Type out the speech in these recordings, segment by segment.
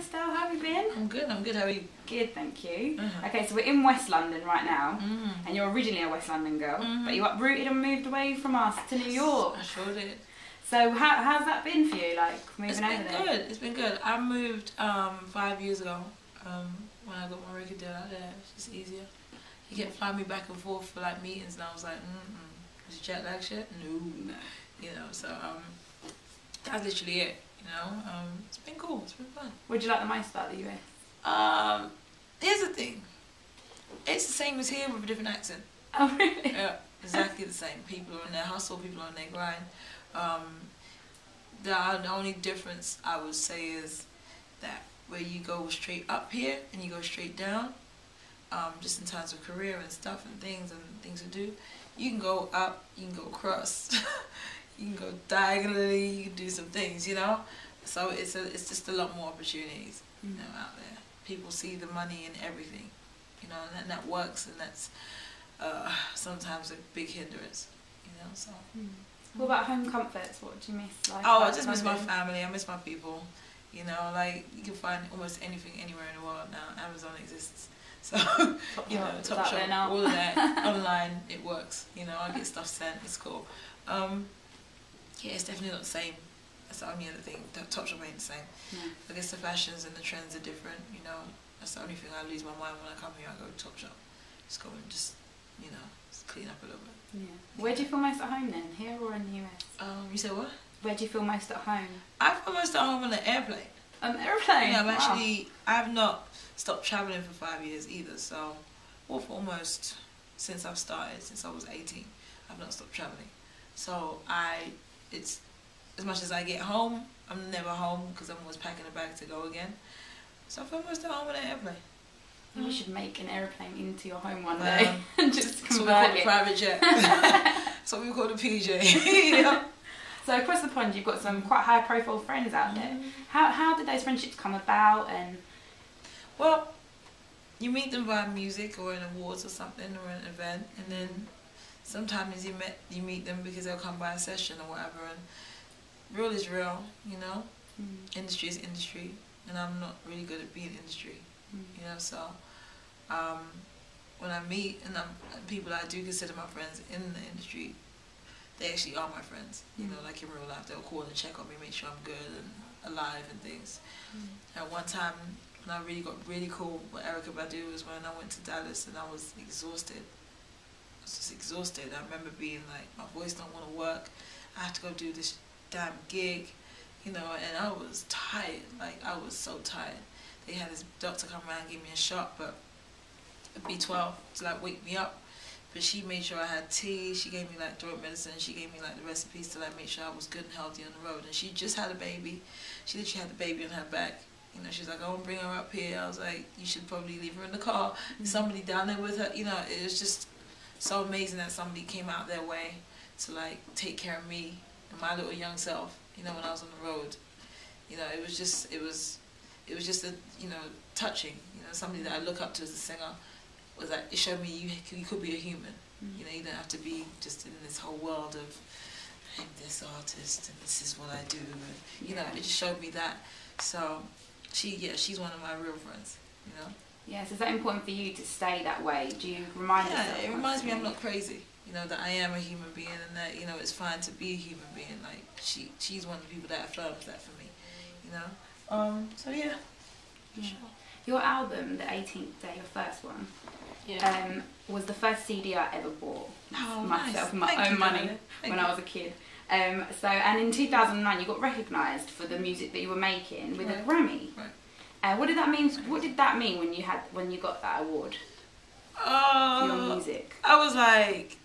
Estelle, how have you been? I'm good, how are you? Good, thank you. Uh-huh. Okay, so we're in West London right now, and you're originally a West London girl, but you uprooted and moved away from us to New York. I sure did. So how's that been for you, like, moving over there? It's been good. I moved 5 years ago when I got my record deal out there. It's just easier. He kept flying me back and forth for like meetings, and I was like, is it jet lag shit? No. You know, so that's literally it. You know, it's been cool. It's been fun. What do you like the most about the US? Here's the thing. It's the same as here with a different accent. Oh really? Yeah, exactly the same. People are on their hustle. People are on their grind. The only difference I would say is that where you go straight up here and you go straight down, just in terms of career and stuff and things to do, you can go up, you can go across, you can go diagonally, you can do some things, you know. So it's just a lot more opportunities, you know, out there. People see the money in everything, you know, and that works, and that's sometimes a big hindrance, you know. So. What about home comforts? What do you miss? Like, I just miss my family. I miss my people. You know, like you can find almost anything anywhere in the world now. Amazon exists, so you know, Topshop, all of that online, it works. You know, I get stuff sent. It's cool. Yeah, it's definitely not the same. That's the only other thing. Topshop ain't the same. No. I guess the fashions and the trends are different. You know, that's the only thing I lose my mind when I come here. I go to Topshop. Just go and just, you know, just clean up a little bit. Yeah. Where do you feel most at home then? Here or in the US? You said what? Where do you feel most at home? I feel most at home on the airplane. On the airplane? Yeah, I've not stopped travelling for 5 years either, so, well, for almost, since I've started, since I was 18, I've not stopped travelling. So it's, as much as I get home, I'm never home because I'm always packing a bag to go again. So I feel most at home on the airplane. You should make an aeroplane into your home one day and just convert it. Private jet. That's what we call the PJ. Yeah. So across the pond, you've got some quite high-profile friends out there. How did those friendships come about? And well, you meet them via music or in awards or something or an event, and then sometimes you meet them because they'll come by a session or whatever. And real is real, you know. Industry is industry, and I'm not really good at being industry. You know, so when I meet and people I do consider my friends in the industry, they actually are my friends. You know, like in real life, they'll call and check on me, make sure I'm good and alive and things. At one time, when I really got really cool with Erica Badu was when I went to Dallas and I was exhausted. I was just exhausted. I remember being like, my voice don't want to work. I have to go do this damn gig, you know, and I was tired. Like, I was so tired. They had this doctor come around and give me a shot, but a B12 to like wake me up. But she made sure I had tea. She gave me like throat medicine. She gave me like the recipes to like make sure I was good and healthy on the road. And she just had a baby. She literally had the baby on her back. You know, she's like, I won't bring her up here. I was like, you should probably leave her in the car. Somebody down there with her. You know, it was just so amazing that somebody came out their way to like take care of me and my little young self. You know, when I was on the road. You know, it was just a, you know, touching. You know, somebody that I look up to as a singer. Was that it showed me you could be a human. You know, you don't have to be just in this whole world of I'm this artist and this is what I do. And, you know, it just showed me that. So she's one of my real friends. You know. Yes, is that important for you to stay that way? Do you remind yourself? Yeah, it reminds me I'm not crazy. You know, that I am a human being and that, you know, it's fine to be a human being. Like she's one of the people that affirms that for me. You know. So yeah. Sure. Your album, The 18th Day, your first one, was the first CD I ever bought myself, my own money, when I was a kid. And in 2009 you got recognised for the music that you were making with a Grammy. Right. What did that mean? What did that mean when you got that award for your music? I was like,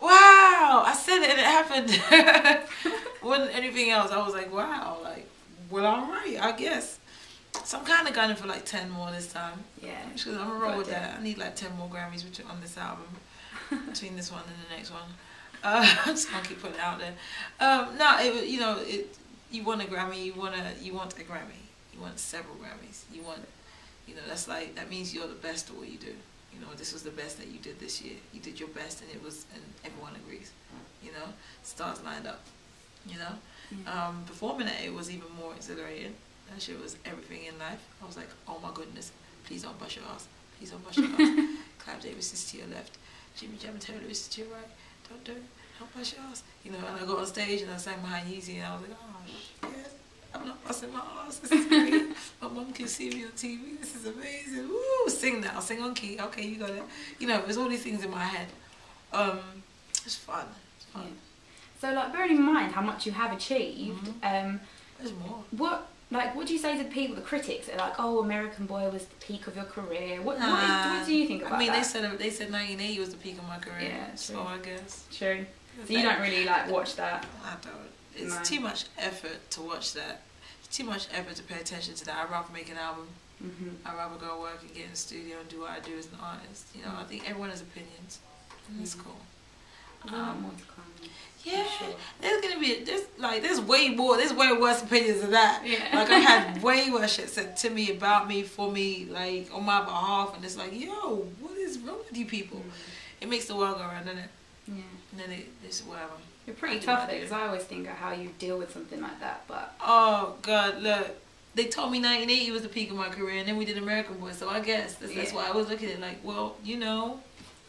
wow! I said it and it happened. Wasn't anything else. I was like, wow! Like, well, all right, I guess. So I'm kind of gunning for like 10 more this time. Yeah. Actually, I'm gonna roll with that. I need like 10 more Grammys on this album, between this one and the next one. I'm just gonna keep putting it out there. No, you know, you want a Grammy. You want a Grammy. You want several Grammys. You want, you know, that means you're the best at what you do. You know, this was the best that you did this year. You did your best, and and everyone agrees. You know, stars lined up. You know, performing it was even more exhilarating. That shit was everything in life. I was like, oh my goodness, please don't bust your ass. Please don't bust your ass. Clive Davis is to your left. Jimmy Jam and Taylor is to your right. Don't do it. Don't bust your ass. You know, and I got on stage and I sang behind Yeezy and I was like, oh shit, I'm not busting my ass. This is great. My mum can see me on TV. This is amazing. Woo! Sing now. Sing on key. Okay, you got it. You know, there's all these things in my head. It's fun. It's fun. Yeah. So, like, bearing in mind how much you have achieved, there's more. What do you say to the people, the critics? They're like, oh, American Boy was the peak of your career. What do you think about that? I mean, they said 1980 was the peak of my career. Yeah, so I guess. True. So you don't really like watch that? I don't. It's too much effort to watch that. It's too much effort to pay attention to that. I'd rather make an album. I'd rather go work and get in the studio and do what I do as an artist. You know, I think everyone has opinions. And it's cool. More to come. Yeah, sure. There's way worse opinions than that. Yeah. Like, I had way worse shit said to me, about me, for me, like, on my behalf, and it's like, yo, what is wrong with you people? It makes the world go around, doesn't it? Yeah. And then it's whatever. You're pretty tough though, because I always think of how you deal with something like that, but... Oh, God, look. They told me 1980 was the peak of my career, and then we did American Boy, so I guess that's why I was looking at it like, well, you know,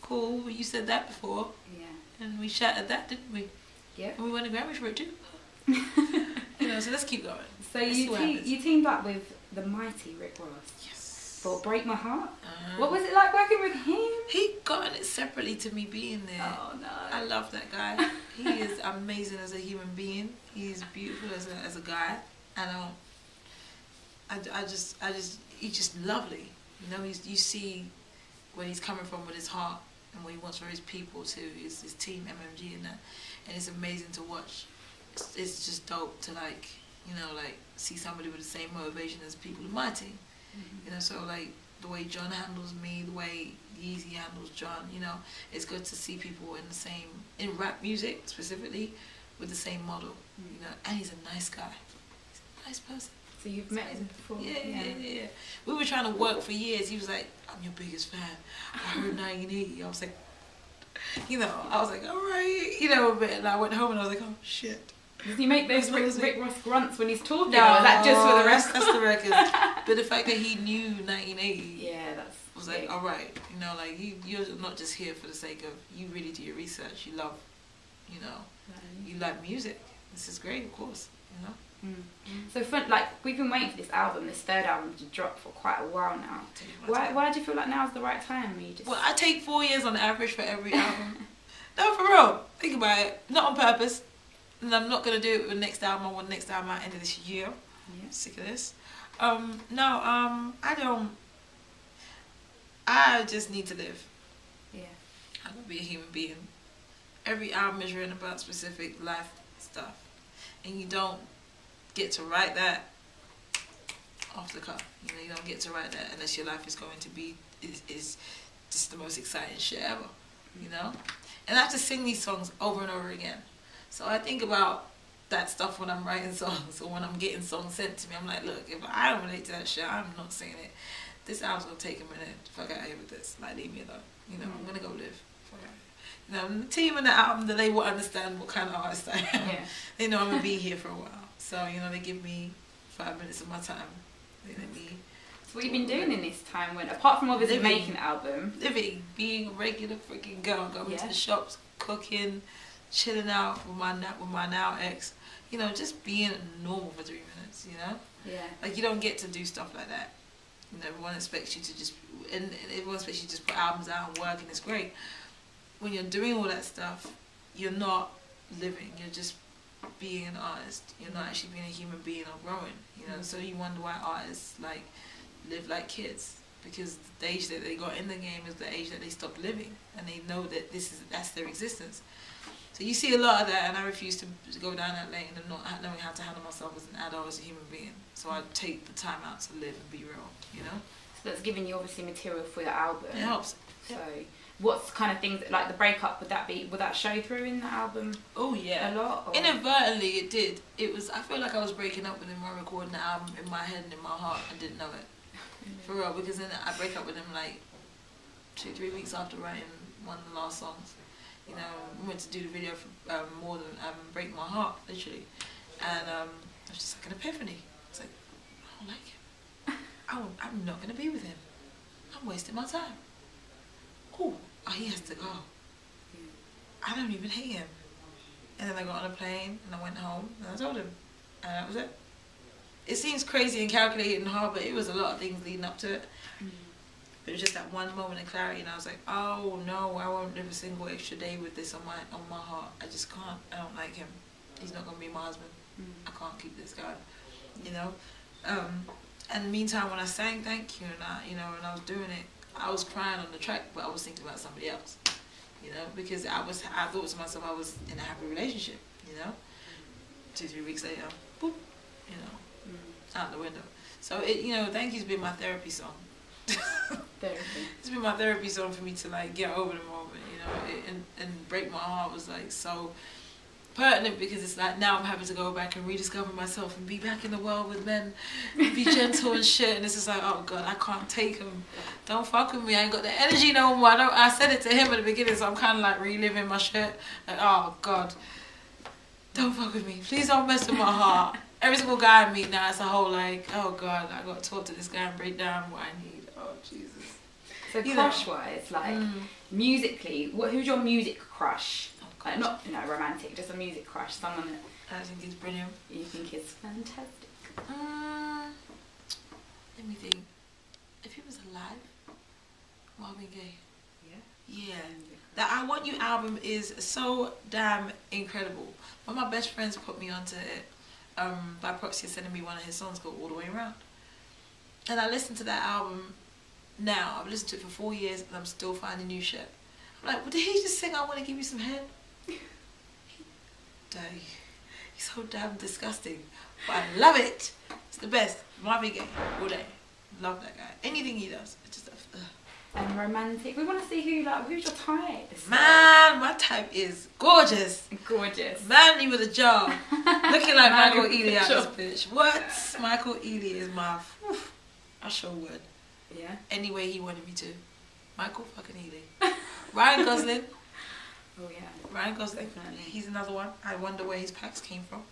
cool, but you said that before. Yeah. And we shot at that, didn't we? Yeah. And we won a Grammy for it too. You know, so let's keep going. So you teamed up with the mighty Rick Ross. Yes. For Break My Heart. What was it like working with him? He got it separately to me being there. Oh no. I love that guy. He is amazing as a human being. He's beautiful as a guy. And he's just lovely. You know, you see where he's coming from with his heart and what he wants for his people too, his team, MMG and that. And it's amazing to watch. It's just dope to see somebody with the same motivation as people in my team. You know, so like the way John handles me, the way Yeezy handles John, you know, it's good to see people in rap music specifically, with the same model. You know, and he's a nice guy. He's a nice person. So you've met him before? Yeah. We were trying to work for years. He was like, I'm your biggest fan. I heard 1980. I was like, you know, all right, you know, and I went home and I was like, oh shit. Does he make those Rick Ross grunts when he's talking? No, or is that just for the record? That's the record. But the fact that he knew 1980, was like, all right, you know, like you're not just here for the sake of, you really do your research. You love, you know, you like music. This is great, of course, you know. So we've been waiting for this album, this third album, to drop for quite a while now. Why do you feel like now's the right time? Well, I take 4 years on average for every album. No, for real. Think about it. Not on purpose. And I'm not going to do it with the next album. I want the next album out end of this year. Yeah. Sick of this. I just need to live. Yeah. I'm going to be a human being. Every album is written about specific life stuff. And you don't get to write that off the cuff. You know, you don't get to write that unless your life is going to be is just the most exciting shit ever. You know? And I have to sing these songs over and over again. So I think about that stuff when I'm writing songs or when I'm getting songs sent to me. I'm like, look, if I don't relate to that shit, I'm not singing it. This album's gonna take a minute to fuck out here with this. Like, leave me alone. You know, I'm gonna go live. You know, the team in the album, that they will understand what kind of artist I am. Yeah. They know I'm gonna be here for a while. So, you know, they give me 5 minutes of my time. They let me. So what have you been doing in this time when, apart from obviously making the album? Living, being a regular freaking girl, going to the shops, cooking, chilling out with my now ex. You know, just being normal for 3 minutes, you know? Yeah. Like, you don't get to do stuff like that. You know, everyone expects you to just, and everyone expects you to just put albums out and work, and it's great. When you're doing all that stuff, you're not living, you're just being an artist. You're not actually being a human being or growing, you know? So you wonder why artists, like, live like kids, because the age that they got in the game is the age that they stopped living, and they know that that's their existence. So you see a lot of that, and I refuse to go down that lane of not knowing how to handle myself as an adult, as a human being. So I take the time out to live and be real, you know? So that's giving you obviously material for your album. It helps. So what's kind of things, like the breakup, would that show through in the album? Oh yeah. A lot? Or? Inadvertently it did. I feel like I was breaking up with him while recording the album in my head and in my heart. I didn't know it. For real, because then I break up with him like 2-3 weeks after writing one of the last songs. You know, we went to do the video for More Than Break My Heart, literally. And it was just like an epiphany. It's like, don't like him. I'm not going to be with him. I'm wasting my time. Oh, he has to go. I don't even hate him. And then I got on a plane and I went home and I told him. And that was it. It seems crazy and calculated and hard, but it was a lot of things leading up to it. But it was just that one moment of clarity, and I was like, oh no, I won't live a single extra day with this on my heart. I just can't. I don't like him. He's not going to be my husband. I can't keep this going, you know. And in the meantime, when I sang Thank You, and I was doing it, I was crying on the track, but I was thinking about somebody else, you know, because I thought to myself I was in a happy relationship, you know. 2-3 weeks later, boop, you know, out the window. So Thank You's been my therapy song. It's been my therapy song for me to like get over the moment, you know. And Break My Heart was like so pertinent because it's like now I'm having to go back and rediscover myself and be back in the world with men and be gentle and shit, and it's just like, oh god, I can't take him. Don't fuck with me. I ain't got the energy no more. I said it to him at the beginning, so I'm kind of like reliving my shit. Like, oh god, don't fuck with me. Please don't mess with my heart. Every single guy I meet now, it's a whole like, oh god, I got to talk to this guy and break down what I need. Oh Jesus. So crush-wise, like musically, who's your music crush? Not romantic, just a music crush. Someone that I think is brilliant. You think is fantastic. Let me think. If he was alive, Marvin Gaye. Yeah. That I Want You album is so damn incredible. One of my best friends put me onto it. By proxy, sending me one of his songs called All the Way Around. And I listened to that album now. I've listened to it for 4 years and I'm still finding new shit. I'm like, well, did he just sing I Want to Give You Some Head? He's so damn disgusting. But I love it. It's the best. Marvin Gaye, all day. Love that guy. Anything he does. It's just And romantic. We want to see who's your type. Man, my type is gorgeous. Gorgeous. Manly with a jaw. Looking like Michael Ealy out this bitch. What? Michael Ealy is my... I sure would. Yeah. Any way he wanted me to. Michael fucking Ealy. Ryan Gosling. Oh yeah. Ryan Gosling. Definitely. He's another one. I wonder where his packs came from.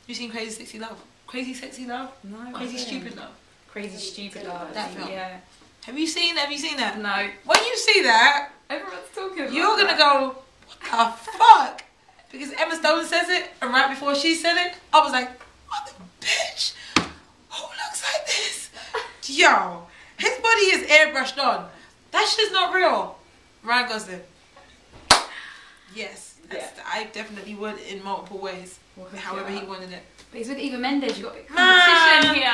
You seen Crazy Sexy Love? Crazy Sexy Love? No. Crazy Stupid Love. Crazy Stupid Love. That film. Yeah. Have you seen that? No. When you see that, everyone's talking about you're gonna go, what the fuck? Because Emma Stone says it, and right before she said it, I was like, what the bitch? Who looks like this? Yo, his body is airbrushed on. That shit's not real. Ryan Gosling. Yes, I definitely would in multiple ways. However he wanted it. But he's with Eva Mendes. You got a bit of competition here.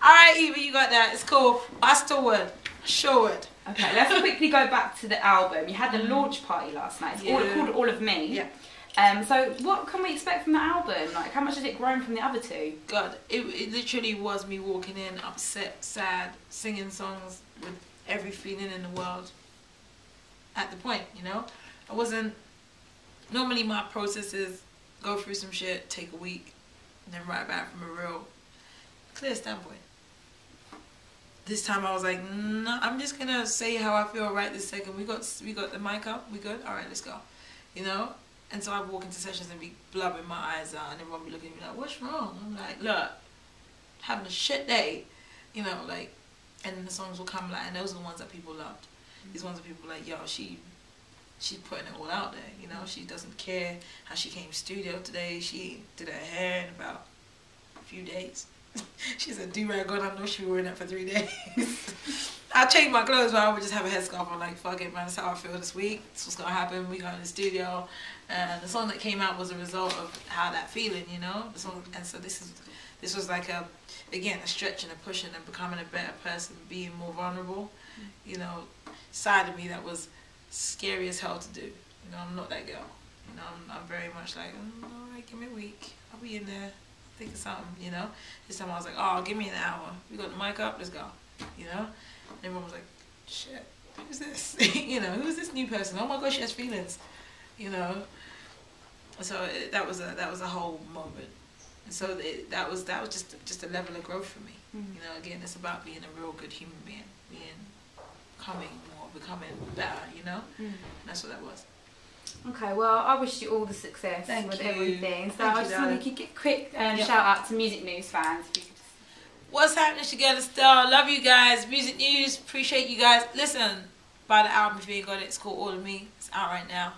Alright, Eva, you got that. It's cool. I still would. Sure would. Okay, let's quickly go back to the album. You had the launch party last night. It's called All of Me. Yeah. So what can we expect from the album? Like, how much has it grown from the other two? God, it literally was me walking in upset, sad, singing songs with every feeling in the world at the point, you know? I wasn't... Normally my process is go through some shit, take a week, and then write back from a real clear standpoint. This time I was like, no, I'm just gonna say how I feel right this second. We got the mic up, we good? Alright, let's go. You know? And so I walk into sessions and be blubbing my eyes out and everyone be looking at me like, what's wrong? I'm like, look, having a shit day. You know, like, and then the songs will come like, and those are the ones that people loved. These ones that people like, yo, she's putting it all out there, you know. She doesn't care how she came studio today. She did her hair in about a few days. She said do-rag on. I know she was wearing that for 3 days. I changed my clothes, but I would just have a headscarf on. Like, fuck it, man. That's how I feel this week. This was gonna happen. We got in the studio, and the song that came out was a result of how that feeling, you know. The song, and so this was like a stretching and pushing and becoming a better person, being more vulnerable. You know, side of me that was scary as hell to do. You know, I'm not that girl. You know, I'm very much like, alright, give me a week. I'll be in there. Think of something, you know. This time I was like, oh, give me an hour. We got the mic up, let's go. You know? And everyone was like, shit, who's this? You know, who's this new person? Oh my gosh, she has feelings. You know? So that was a whole moment. And so that was just a level of growth for me. You know, again, it's about being a real good human being, becoming better, you know? And that's what that was. Okay, well, I wish you all the success with everything. So I just want to give a quick shout out to Music News fans. If you could What's happening? It's your girl Estelle. Love you guys. Music News. Appreciate you guys. Listen, buy the album if you ain't got it. It's called All of Me. It's out right now.